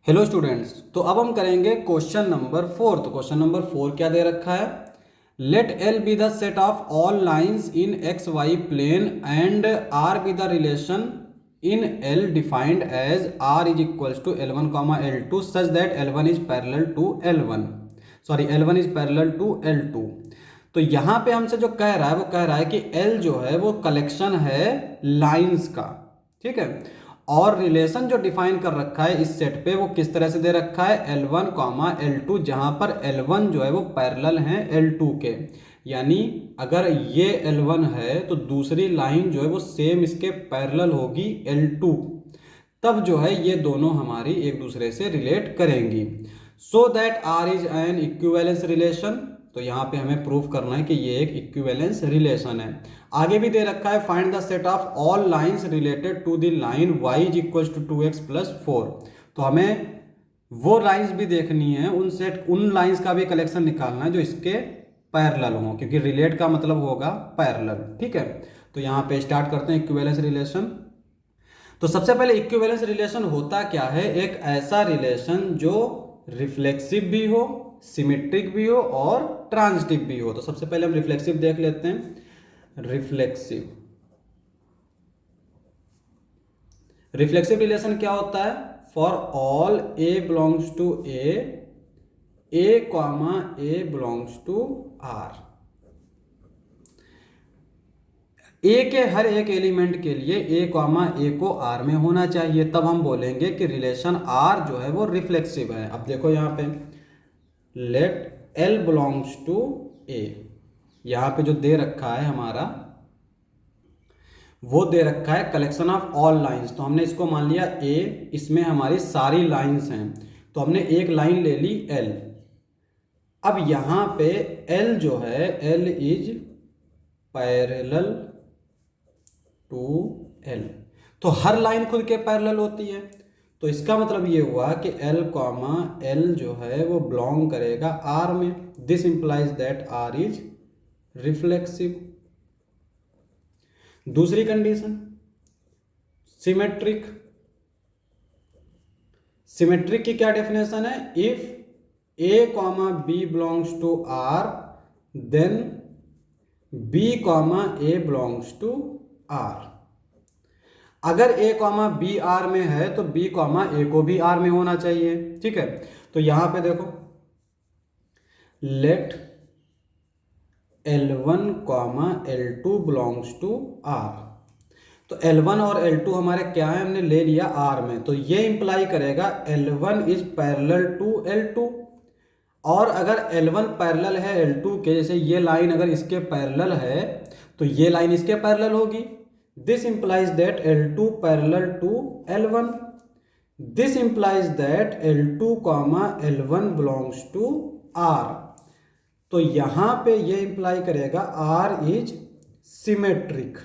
Hello students, तो अब हम करेंगे क्वेश्चन नंबर 4। तो क्वेश्चन नंबर 4 क्या दे रखा है? Let L be the set of all lines in X Y plane and R be the relation in L defined as R is equals to L one comma L two such that L one is parallel to L one, sorry L one is parallel to L two. तो यहाँ पे हमसे जो कह रहा है वो कह रहा है कि एल जो है वो कलेक्शन है लाइंस का, ठीक है। और रिलेशन जो डिफाइन कर रखा है इस सेट पे वो किस तरह से दे रखा है? L1 कॉमा L2, जहां पर L1 जो है वो पैरेलल है L2 के। यानी अगर ये L1 है तो दूसरी लाइन जो है वो सेम इसके पैरेलल होगी L2, तब जो है ये दोनों हमारी एक दूसरे से रिलेट करेंगी। So that R is an equivalence relation. तो यहाँ पे हमें प्रूफ करना है कि ये एक इक्विवेलेंस रिलेशन है। आगे भी दे रखा है find the set of all lines related to the line y is equal to 2x plus 4। तो हमें वो लाइंस भी देखनी है, उन लाइंस का भी कलेक्शन निकालना है जो इसके पैरेलल हो, क्योंकि रिलेट का मतलब होगा पैरेलल, ठीक है। तो यहाँ पे स्टार्ट करते हैं इक्विवेलेंस रिलेशन। तो सबसे पहले इक्विवेलेंस रिलेशन होता क्या है? एक ऐसा रिलेशन जो रिफ्लेक्सिव भी हो, सिमेट्रिक भी हो और ट्रांजिटिव भी हो। तो सबसे पहले हम रिफ्लेक्सिव देख लेते हैं। रिफ्लेक्सिव रिलेशन क्या होता है? For all A belongs to A comma A belongs to R. A के हर एक एलिमेंट के लिए ए कॉमा ए को आर में होना चाहिए, तब हम बोलेंगे कि रिलेशन आर जो है वो रिफ्लेक्सिव है। अब देखो यहाँ पे लेट एल बिलोंग्स टू ए, यहाँ पे जो दे रखा है हमारा वो दे रखा है कलेक्शन ऑफ ऑल लाइंस। तो हमने इसको मान लिया ए, इसमें हमारी सारी लाइंस हैं, तो हमने एक लाइन ले ली एल। अब यहाँ पे एल जो है L is parallel to L, तो हर लाइन खुद के पैरेलल होती है। तो इसका मतलब ये हुआ कि एल कॉमा एल जो है वो बिलोंग करेगा आर में। This implies that R is reflexive. दूसरी कंडीशन सिमेट्रिक। सिमेट्रिक की क्या डेफिनेशन है? If A comma B belongs to R then B comma A belongs to R. अगर ए कॉमा बी आर में है तो बी कॉमा ए को भी आर में होना चाहिए, ठीक है। तो यहां पे देखो let L1 comma L2 belongs to R. तो L1 और L2 हमारे क्या है? हमने ले लिया R में, तो ये इंप्लाई करेगा L1 is parallel to L2। और अगर L1 पैरेलल है L2 के, जैसे ये लाइन अगर इसके पैरेलल है तो ये लाइन इसके पैरेलल होगी। This implies that L2 parallel to L1। This implies that L2 comma L1 belongs to R। तो यहां पे ये इंप्लाई करेगा R इज सिमेट्रिक।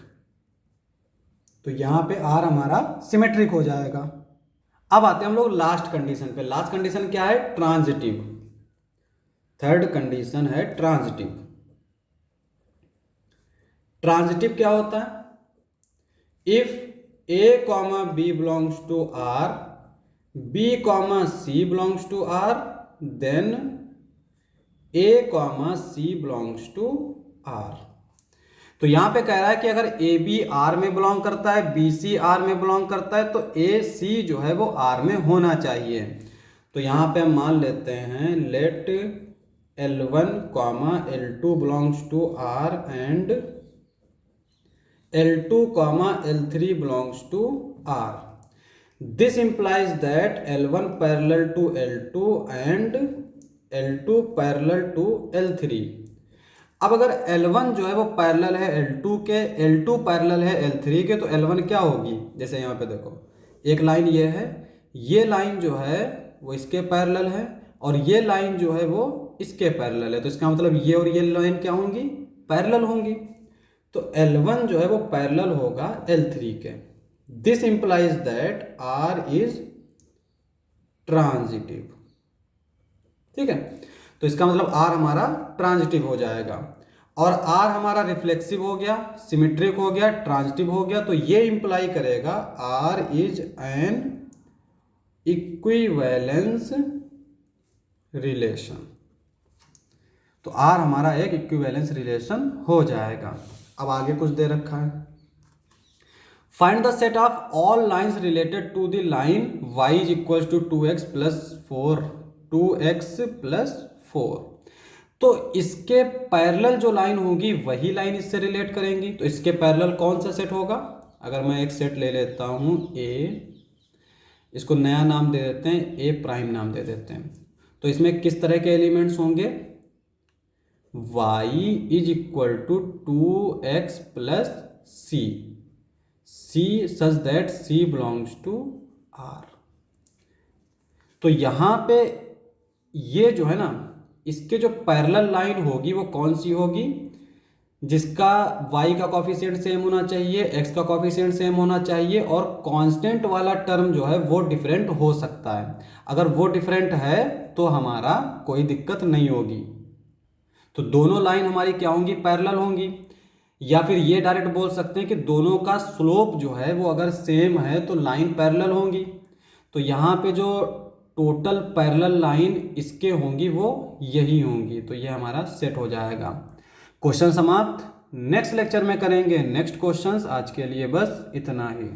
तो यहां पे R हमारा सिमेट्रिक हो जाएगा। अब आते हैं हम लोग लास्ट कंडीशन पे। लास्ट कंडीशन क्या है? ट्रांजिटिव। थर्ड कंडीशन है ट्रांजिटिव। ट्रांजिटिव क्या होता है? If A comma B belongs to R, B comma C belongs to R, then A comma C belongs to R. तो यहां पे कह रहा है कि अगर ए बी आर में बिलोंग करता है, बी सी आर में बिलोंग करता है, तो ए सी जो है वो आर में होना चाहिए। तो यहां पे हम मान लेते हैं let L1 comma L2 belongs to R and L2 comma L3 belongs to R. This implies that L1 parallel to L2 and L2 parallel to L3। अब अगर L1 जो है वो पैरेलल है L2 के, L2 पैरेलल है L3 के, तो L1 क्या होगी? जैसे यहाँ पे देखो एक लाइन ये है, ये लाइन जो है वो इसके पैरेलल है और ये लाइन जो है वो इसके पैरेलल है। तो इसका मतलब ये और ये लाइन क्या होंगी? पैरेलल होंगी। तो L1 जो है वो पैरेलल होगा L3 के। This implies that R is transitive, ठीक है। तो इसका मतलब R हमारा ट्रांजिटिव हो जाएगा। और R हमारा रिफ्लेक्सिव हो गया, सिमेट्रिक हो गया, ट्रांजिटिव हो गया। तो ये इंप्लाई करेगा R is an equivalence relation. तो आर हमारा एक इक्विवेलेंस रिलेशन हो जाएगा। अब आगे कुछ दे रखा है, find the set of all lines related to the line y is equal to 2x plus 4। तो इसके पैरेलल जो लाइन होगी वही लाइन इससे रिलेट करेंगी। तो इसके पैरेलल कौन सा सेट होगा? अगर मैं एक सेट ले लेता हूं ए, इसको नया नाम दे देते हैं, ए प्राइम नाम दे देते हैं। तो इसमें किस तरह के एलिमेंट्स होंगे? y is equal to 2x plus c such that c belongs to r। तो यहां पे ये जो है ना, इसके जो पैरेलल लाइन होगी वो कौन सी होगी? जिसका y का कॉफिशिएंट सेम होना चाहिए, x का कॉफिशिएंट सेम होना चाहिए, और कांस्टेंट वाला टर्म जो है वो डिफरेंट हो सकता है। अगर वो डिफरेंट है तो हमारा कोई दिक्कत नहीं होगी। तो दोनों लाइन हमारी क्या होंगी? पैरेलल होंगी। या फिर ये डायरेक्ट बोल सकते हैं कि दोनों का स्लोप जो है वो अगर सेम है तो लाइन पैरेलल होंगी। तो यहाँ पे जो टोटल पैरेलल लाइन इसके होंगी वो यही होंगी। तो ये हमारा सेट हो जाएगा। क्वेश्चन समाप्त। नेक्स्ट लेक्चर में करेंगे नेक्स्ट क्वेश्चंस। आज के लिए बस इतना ही।